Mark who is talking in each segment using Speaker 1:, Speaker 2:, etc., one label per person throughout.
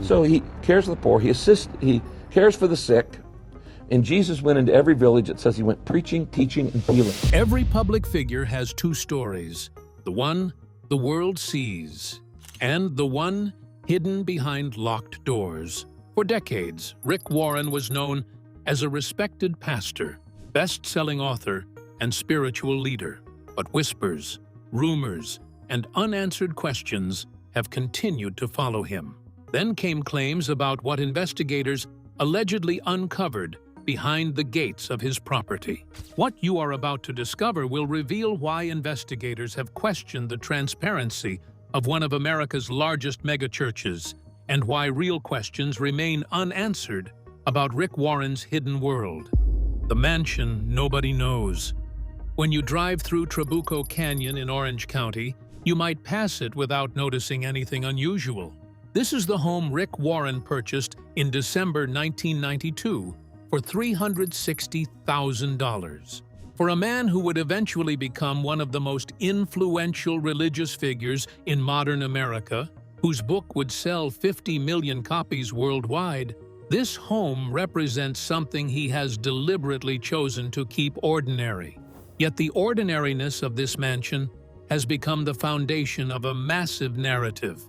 Speaker 1: So he cares for the poor, he cares for the sick. And Jesus went into every village. It says he went preaching, teaching, and healing.
Speaker 2: Every public figure has two stories. The one the world sees, and the one hidden behind locked doors. For decades, Rick Warren was known as a respected pastor, best-selling author, and spiritual leader. But whispers, rumors, and unanswered questions have continued to follow him. Then came claims about what investigators allegedly uncovered behind the gates of his property. What you are about to discover will reveal why investigators have questioned the transparency of one of America's largest megachurches, and why real questions remain unanswered about Rick Warren's hidden world. The mansion nobody knows. When you drive through Trabuco Canyon in Orange County, you might pass it without noticing anything unusual. This is the home Rick Warren purchased in December 1992 for $360,000. For a man who would eventually become one of the most influential religious figures in modern America, whose book would sell 50 million copies worldwide, this home represents something he has deliberately chosen to keep ordinary. Yet the ordinariness of this mansion has become the foundation of a massive narrative.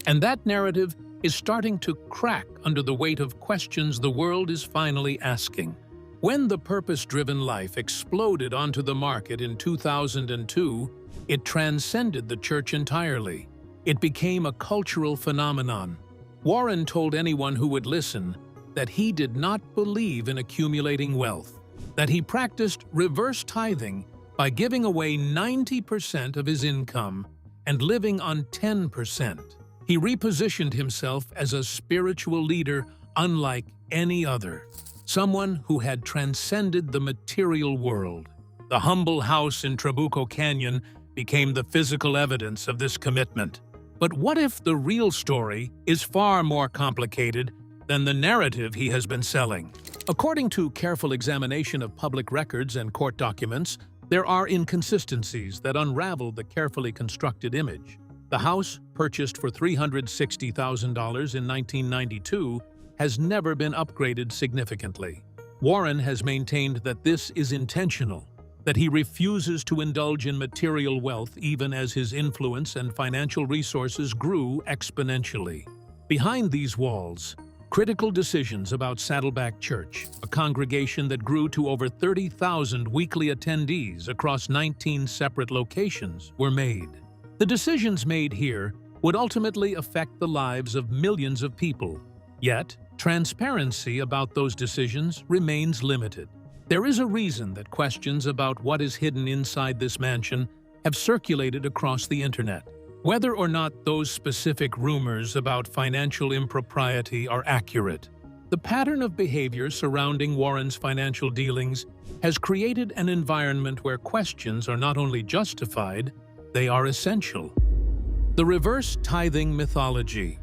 Speaker 2: And that narrative is starting to crack under the weight of questions the world is finally asking. When The Purpose-Driven Life exploded onto the market in 2002, it transcended the church entirely. It became a cultural phenomenon. Warren told anyone who would listen that he did not believe in accumulating wealth, that he practiced reverse tithing by giving away 90% of his income and living on 10%. He repositioned himself as a spiritual leader unlike any other, someone who had transcended the material world. The humble house in Trabuco Canyon became the physical evidence of this commitment. But what if the real story is far more complicated than the narrative he has been selling? According to careful examination of public records and court documents, there are inconsistencies that unravel the carefully constructed image. The house, purchased for $360,000 in 1992, has never been upgraded significantly. Warren has maintained that this is intentional, that he refuses to indulge in material wealth even as his influence and financial resources grew exponentially. Behind these walls, critical decisions about Saddleback Church, a congregation that grew to over 30,000 weekly attendees across 19 separate locations, were made. The decisions made here would ultimately affect the lives of millions of people. Yet, transparency about those decisions remains limited. There is a reason that questions about what is hidden inside this mansion have circulated across the internet. Whether or not those specific rumors about financial impropriety are accurate, the pattern of behavior surrounding Warren's financial dealings has created an environment where questions are not only justified, they are essential. The reverse tithing mythology.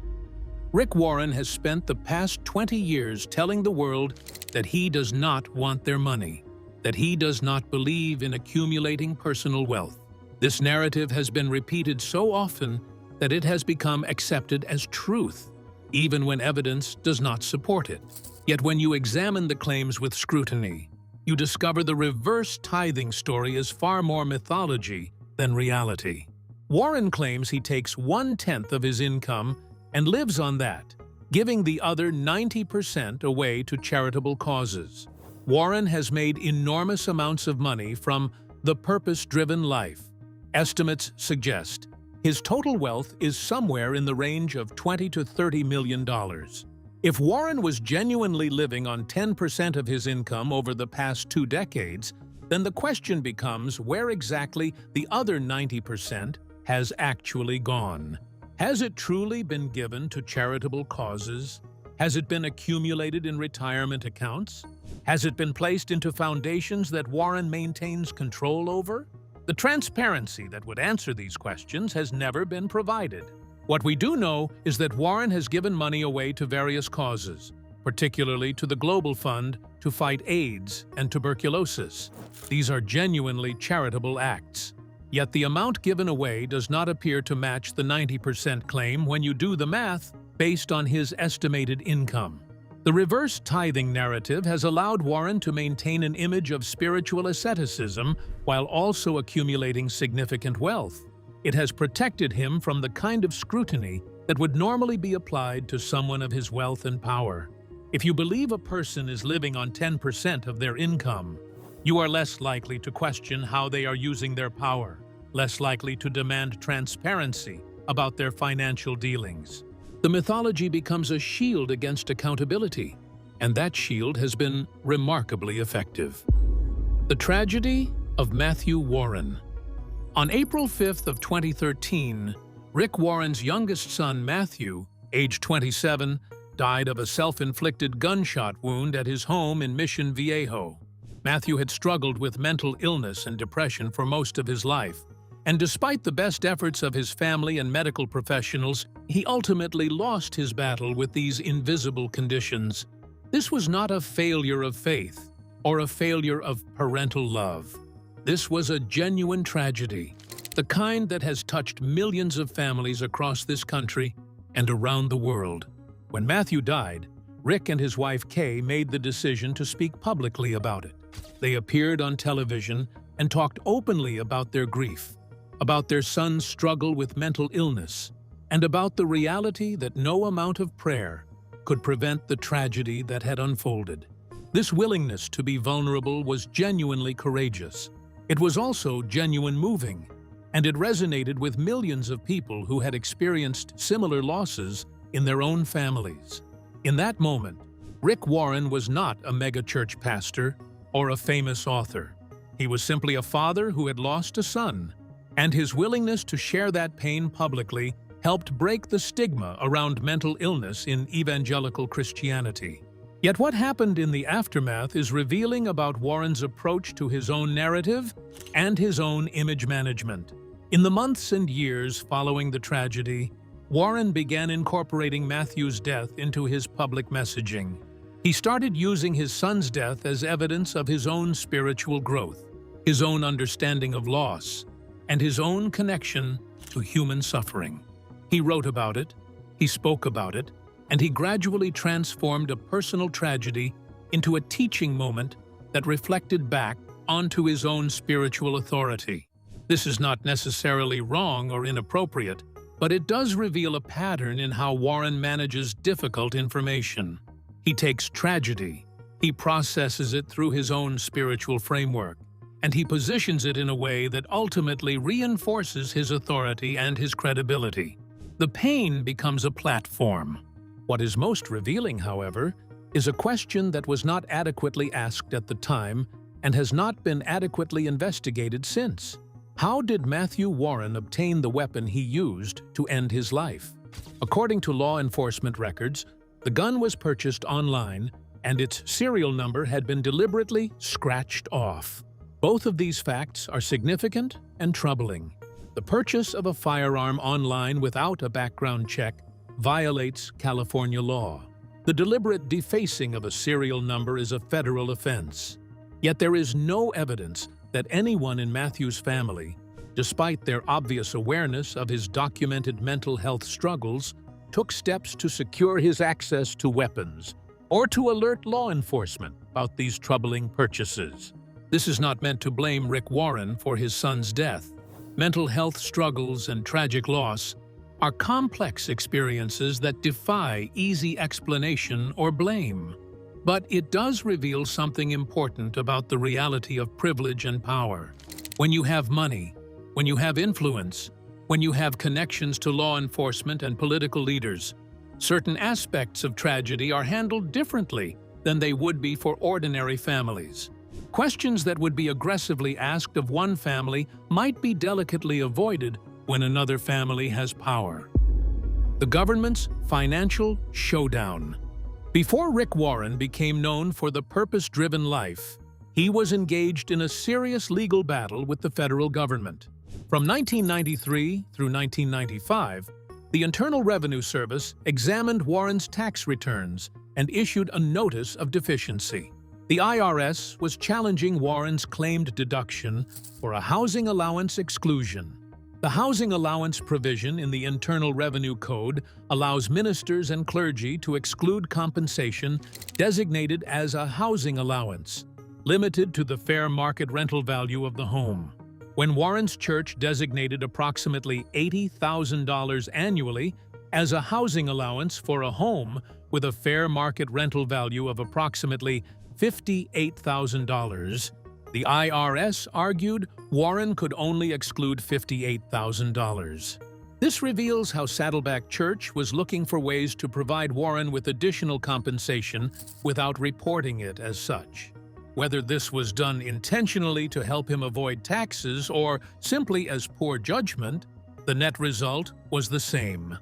Speaker 2: Rick Warren has spent the past 20 years telling the world that he does not want their money, that he does not believe in accumulating personal wealth. This narrative has been repeated so often that it has become accepted as truth, even when evidence does not support it. Yet when you examine the claims with scrutiny, you discover the reverse tithing story is far more mythology than reality. Warren claims he takes 1/10 of his income and lives on that, giving the other 90% away to charitable causes. Warren has made enormous amounts of money from The Purpose-Driven Life. Estimates suggest his total wealth is somewhere in the range of $20 to $30 million. If Warren was genuinely living on 10% of his income over the past 2 decades, then the question becomes where exactly the other 90% has actually gone. Has it truly been given to charitable causes? Has it been accumulated in retirement accounts? Has it been placed into foundations that Warren maintains control over? The transparency that would answer these questions has never been provided. What we do know is that Warren has given money away to various causes, particularly to the Global Fund to fight AIDS and tuberculosis. These are genuinely charitable acts. Yet the amount given away does not appear to match the 90% claim when you do the math. based on his estimated income. The reverse tithing narrative has allowed Warren to maintain an image of spiritual asceticism while also accumulating significant wealth. It has protected him from the kind of scrutiny that would normally be applied to someone of his wealth and power. If you believe a person is living on 10% of their income, you are less likely to question how they are using their power, less likely to demand transparency about their financial dealings. The mythology becomes a shield against accountability, and that shield has been remarkably effective. The tragedy of Matthew Warren. On April 5th of 2013, Rick Warren's youngest son, Matthew, age 27, died of a self-inflicted gunshot wound at his home in Mission Viejo. Matthew had struggled with mental illness and depression for most of his life, and despite the best efforts of his family and medical professionals, he ultimately lost his battle with these invisible conditions. This was not a failure of faith or a failure of parental love. This was a genuine tragedy, the kind that has touched millions of families across this country and around the world. When Matthew died, Rick and his wife Kay made the decision to speak publicly about it. They appeared on television and talked openly about their grief, about their son's struggle with mental illness, and about the reality that no amount of prayer could prevent the tragedy that had unfolded. This willingness to be vulnerable was genuinely courageous. It was also genuine moving, and it resonated with millions of people who had experienced similar losses in their own families. In that moment, Rick Warren was not a megachurch pastor or a famous author. He was simply a father who had lost a son, and his willingness to share that pain publicly helped break the stigma around mental illness in evangelical Christianity. Yet what happened in the aftermath is revealing about Warren's approach to his own narrative and his own image management. In the months and years following the tragedy, Warren began incorporating Matthew's death into his public messaging. He started using his son's death as evidence of his own spiritual growth, his own understanding of loss, and his own connection to human suffering. He wrote about it, he spoke about it, and he gradually transformed a personal tragedy into a teaching moment that reflected back onto his own spiritual authority. This is not necessarily wrong or inappropriate, but it does reveal a pattern in how Warren manages difficult information. He takes tragedy, he processes it through his own spiritual framework, and he positions it in a way that ultimately reinforces his authority and his credibility. The pain becomes a platform. What is most revealing, however, is a question that was not adequately asked at the time and has not been adequately investigated since. How did Matthew Warren obtain the weapon he used to end his life? According to law enforcement records, the gun was purchased online and its serial number had been deliberately scratched off. Both of these facts are significant and troubling. The purchase of a firearm online without a background check violates California law. The deliberate defacing of a serial number is a federal offense. Yet there is no evidence that anyone in Matthew's family, despite their obvious awareness of his documented mental health struggles, took steps to secure his access to weapons or to alert law enforcement about these troubling purchases. This is not meant to blame Rick Warren for his son's death. Mental health struggles and tragic loss are complex experiences that defy easy explanation or blame. But it does reveal something important about the reality of privilege and power. When you have money, when you have influence, when you have connections to law enforcement and political leaders, certain aspects of tragedy are handled differently than they would be for ordinary families. Questions that would be aggressively asked of one family might be delicately avoided when another family has power. The government's financial showdown. Before Rick Warren became known for the purpose-driven life, he was engaged in a serious legal battle with the federal government. From 1993 through 1995, the Internal Revenue Service examined Warren's tax returns and issued a notice of deficiency. The IRS was challenging Warren's claimed deduction for a housing allowance exclusion. The housing allowance provision in the Internal Revenue Code allows ministers and clergy to exclude compensation designated as a housing allowance, limited to the fair market rental value of the home. When Warren's church designated approximately $80,000 annually as a housing allowance for a home with a fair market rental value of approximately $58,000, the IRS argued Warren could only exclude $58,000. This reveals how Saddleback Church was looking for ways to provide Warren with additional compensation without reporting it as such. Whether this was done intentionally to help him avoid taxes or simply as poor judgment, the net result was the same.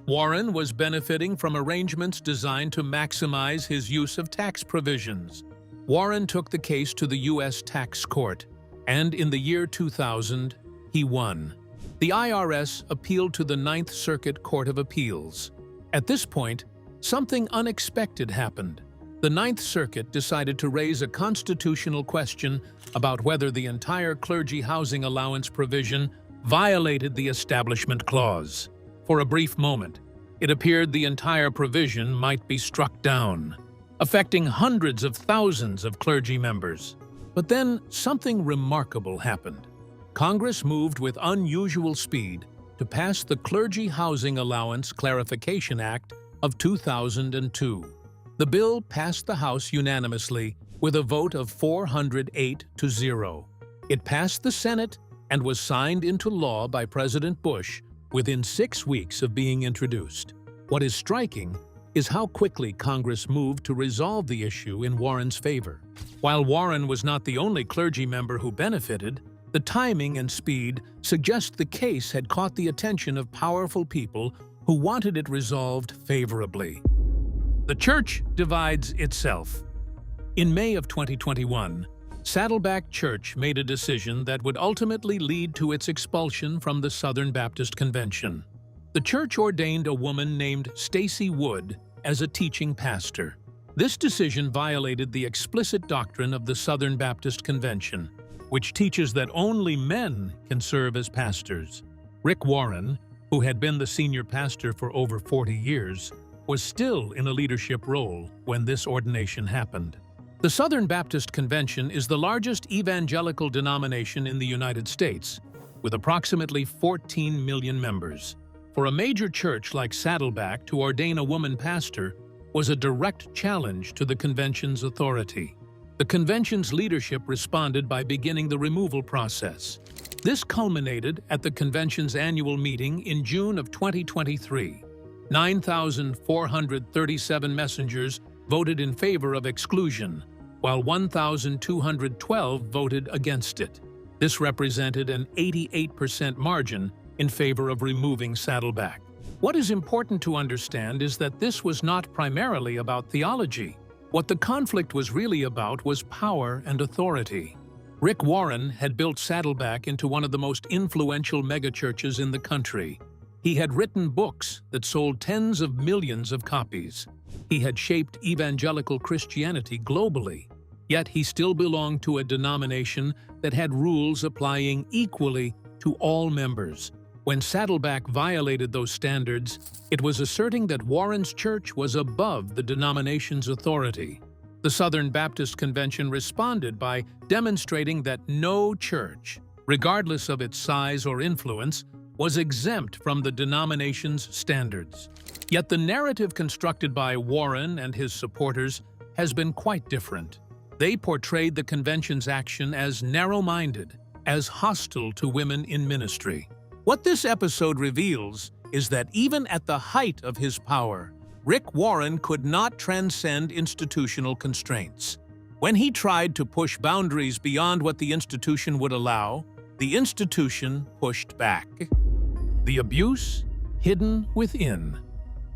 Speaker 2: Warren was benefiting from arrangements designed to maximize his use of tax provisions. Warren took the case to the U.S. Tax Court, and in the year 2000, he won. The IRS appealed to the Ninth Circuit Court of Appeals. At this point, something unexpected happened. The Ninth Circuit decided to raise a constitutional question about whether the entire clergy housing allowance provision violated the Establishment Clause. For a brief moment, it appeared the entire provision might be struck down, affecting hundreds of thousands of clergy members. But then something remarkable happened. Congress moved with unusual speed to pass the Clergy Housing Allowance Clarification Act of 2002. The bill passed the House unanimously with a vote of 408-0. It passed the Senate and was signed into law by President Bush within 6 weeks of being introduced. What is striking is how quickly Congress moved to resolve the issue in Warren's favor. While Warren was not the only clergy member who benefited, the timing and speed suggest the case had caught the attention of powerful people who wanted it resolved favorably. The church divides itself. In May of 2021, Saddleback Church made a decision that would ultimately lead to its expulsion from the Southern Baptist Convention. The church ordained a woman named Stacy Wood as a teaching pastor. This decision violated the explicit doctrine of the Southern Baptist Convention, which teaches that only men can serve as pastors. Rick Warren, who had been the senior pastor for over 40 years, was still in a leadership role when this ordination happened. The Southern Baptist Convention is the largest evangelical denomination in the United States, with approximately 14 million members. For a major church like Saddleback to ordain a woman pastor was a direct challenge to the convention's authority. The convention's leadership responded by beginning the removal process. This culminated at the convention's annual meeting in June of 2023. 9,437 messengers voted in favor of exclusion, while 1,212 voted against it. This represented an 88% margin in favor of removing Saddleback. What is important to understand is that this was not primarily about theology. What the conflict was really about was power and authority. Rick Warren had built Saddleback into one of the most influential megachurches in the country. He had written books that sold tens of millions of copies. He had shaped evangelical Christianity globally. Yet he still belonged to a denomination that had rules applying equally to all members. When Saddleback violated those standards, it was asserting that Warren's church was above the denomination's authority. The Southern Baptist Convention responded by demonstrating that no church, regardless of its size or influence, was exempt from the denomination's standards. Yet the narrative constructed by Warren and his supporters has been quite different. They portrayed the convention's action as narrow-minded, as hostile to women in ministry. What this episode reveals is that even at the height of his power, Rick Warren could not transcend institutional constraints. When he tried to push boundaries beyond what the institution would allow, the institution pushed back. The abuse hidden within.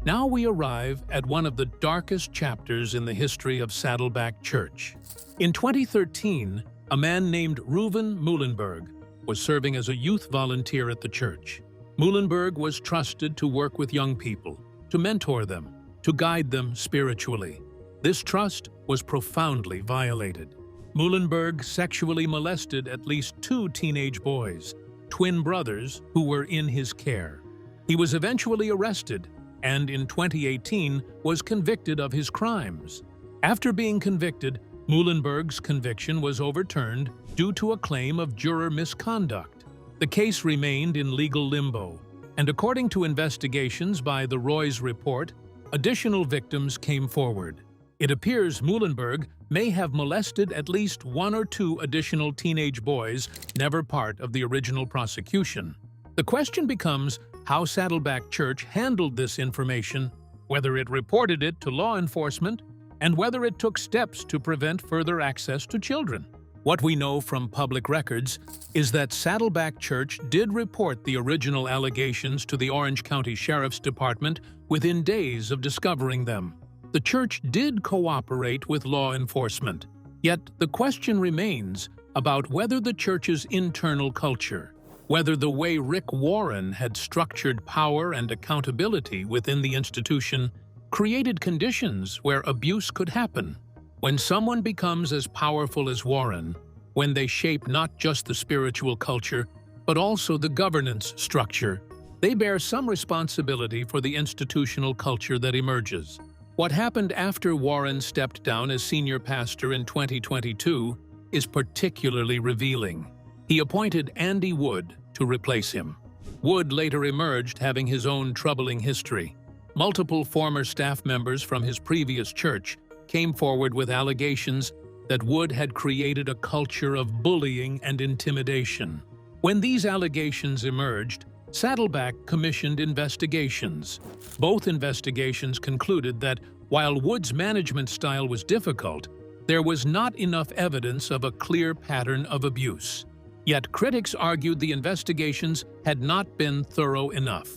Speaker 2: Now we arrive at one of the darkest chapters in the history of Saddleback Church. In 2013, a man named Reuven Muhlenberg was serving as a youth volunteer at the church. Muhlenberg was trusted to work with young people, to mentor them, to guide them spiritually. This trust was profoundly violated. Muhlenberg sexually molested at least 2 teenage boys, twin brothers who were in his care. He was eventually arrested and in 2018 was convicted of his crimes. After being convicted, Muhlenberg's conviction was overturned due to a claim of juror misconduct. The case remained in legal limbo, and according to investigations by the Roy's Report, additional victims came forward. It appears Muhlenberg may have molested at least one or two additional teenage boys, never part of the original prosecution. The question becomes how Saddleback Church handled this information, whether it reported it to law enforcement, and whether it took steps to prevent further access to children. What we know from public records is that Saddleback Church did report the original allegations to the Orange County Sheriff's Department within days of discovering them. The church did cooperate with law enforcement, yet the question remains about whether the church's internal culture, whether the way Rick Warren had structured power and accountability within the institution, created conditions where abuse could happen. When someone becomes as powerful as Warren, when they shape not just the spiritual culture, but also the governance structure, they bear some responsibility for the institutional culture that emerges. What happened after Warren stepped down as senior pastor in 2022 is particularly revealing. He appointed Andy Wood to replace him. Wood later emerged having his own troubling history. Multiple former staff members from his previous church came forward with allegations that Wood had created a culture of bullying and intimidation. When these allegations emerged, Saddleback commissioned investigations. Both investigations concluded that while Wood's management style was difficult, there was not enough evidence of a clear pattern of abuse. Yet critics argued the investigations had not been thorough enough,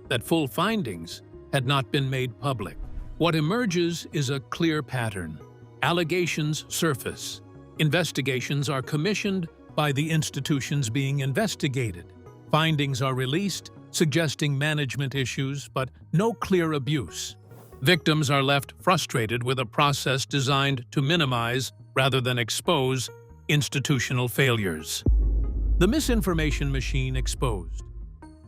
Speaker 2: that full findings had not been made public. What emerges is a clear pattern. Allegations surface. Investigations are commissioned by the institutions being investigated. Findings are released, suggesting management issues, but no clear abuse. Victims are left frustrated with a process designed to minimize, rather than expose, institutional failures. The misinformation machine exposed.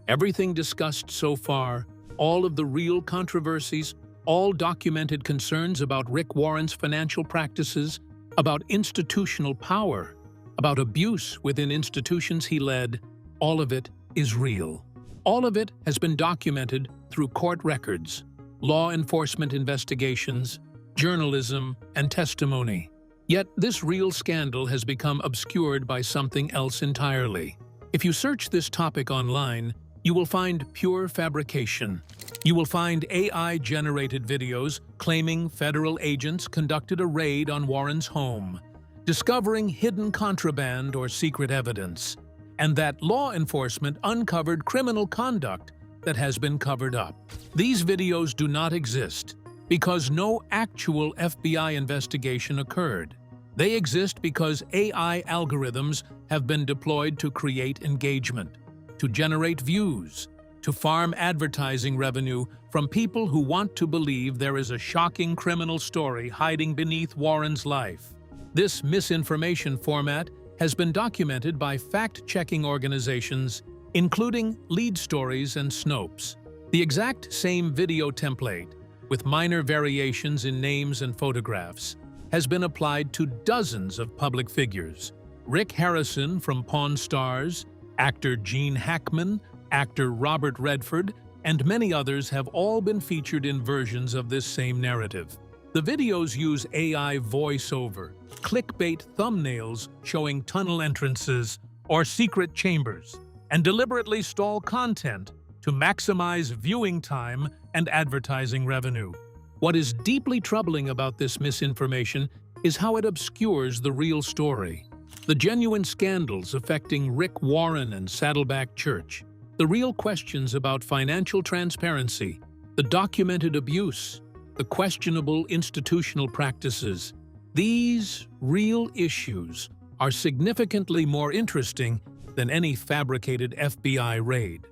Speaker 2: Everything discussed so far, all of the real controversies, all documented concerns about Rick Warren's financial practices, about institutional power, about abuse within institutions he led, all of it is real. All of it has been documented through court records, law enforcement investigations, journalism, and testimony. Yet this real scandal has become obscured by something else entirely. If you search this topic online, you will find pure fabrication. You will find AI-generated videos claiming federal agents conducted a raid on Warren's home, discovering hidden contraband or secret evidence, and that law enforcement uncovered criminal conduct that has been covered up. These videos do not exist because no actual FBI investigation occurred. They exist because AI algorithms have been deployed to create engagement, to generate views, to farm advertising revenue from people who want to believe there is a shocking criminal story hiding beneath Warren's life. This misinformation format has been documented by fact-checking organizations, including Lead Stories and Snopes. The exact same video template, with minor variations in names and photographs, has been applied to dozens of public figures. Rick Harrison from Pawn Stars, actor Gene Hackman, actor Robert Redford, and many others have all been featured in versions of this same narrative. The videos use AI voiceover, clickbait thumbnails showing tunnel entrances or secret chambers, and deliberately stall content to maximize viewing time and advertising revenue. What is deeply troubling about this misinformation is how it obscures the real story. The genuine scandals affecting Rick Warren and Saddleback Church, the real questions about financial transparency, the documented abuse, the questionable institutional practices. These real issues are significantly more interesting than any fabricated FBI raid.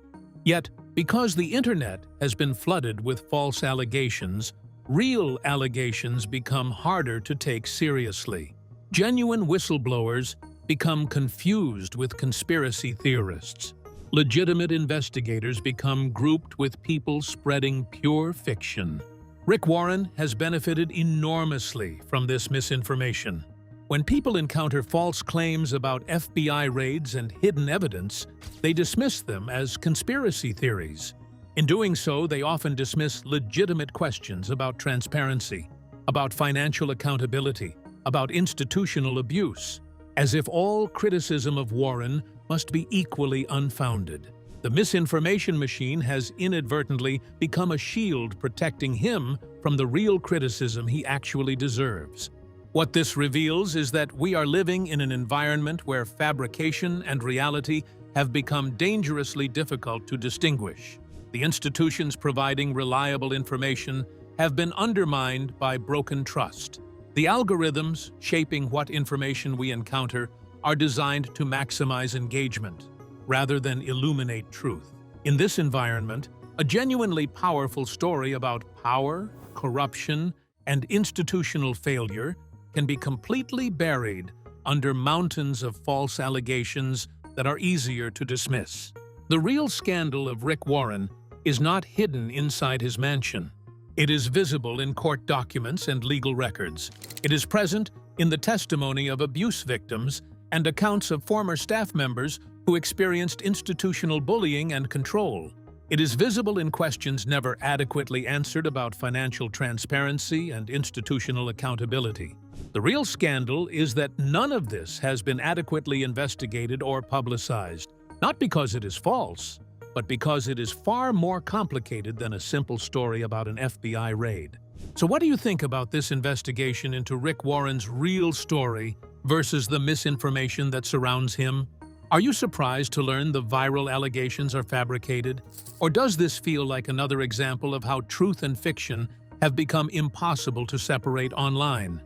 Speaker 2: Yet, because the internet has been flooded with false allegations, real allegations become harder to take seriously. Genuine whistleblowers become confused with conspiracy theorists. legitimate investigators become grouped with people spreading pure fiction. Rick Warren has benefited enormously from this misinformation. When people encounter false claims about FBI raids and hidden evidence, they dismiss them as conspiracy theories. In doing so, they often dismiss legitimate questions about transparency, about financial accountability, about institutional abuse, as if all criticism of Warren must be equally unfounded. The misinformation machine has inadvertently become a shield protecting him from the real criticism he actually deserves. What this reveals is that we are living in an environment where fabrication and reality have become dangerously difficult to distinguish. The institutions providing reliable information have been undermined by broken trust. The algorithms shaping what information we encounter are designed to maximize engagement, rather than illuminate truth. In this environment, a genuinely powerful story about power, corruption, and institutional failure can be completely buried under mountains of false allegations that are easier to dismiss. The real scandal of Rick Warren is not hidden inside his mansion. It is visible in court documents and legal records. It is present in the testimony of abuse victims and accounts of former staff members who experienced institutional bullying and control. It is visible in questions never adequately answered about financial transparency and institutional accountability. The real scandal is that none of this has been adequately investigated or publicized, not because it is false, but because it is far more complicated than a simple story about an FBI raid. So what do you think about this investigation into Rick Warren's real story versus the misinformation that surrounds him? Are you surprised to learn the viral allegations are fabricated? Or does this feel like another example of how truth and fiction have become impossible to separate online?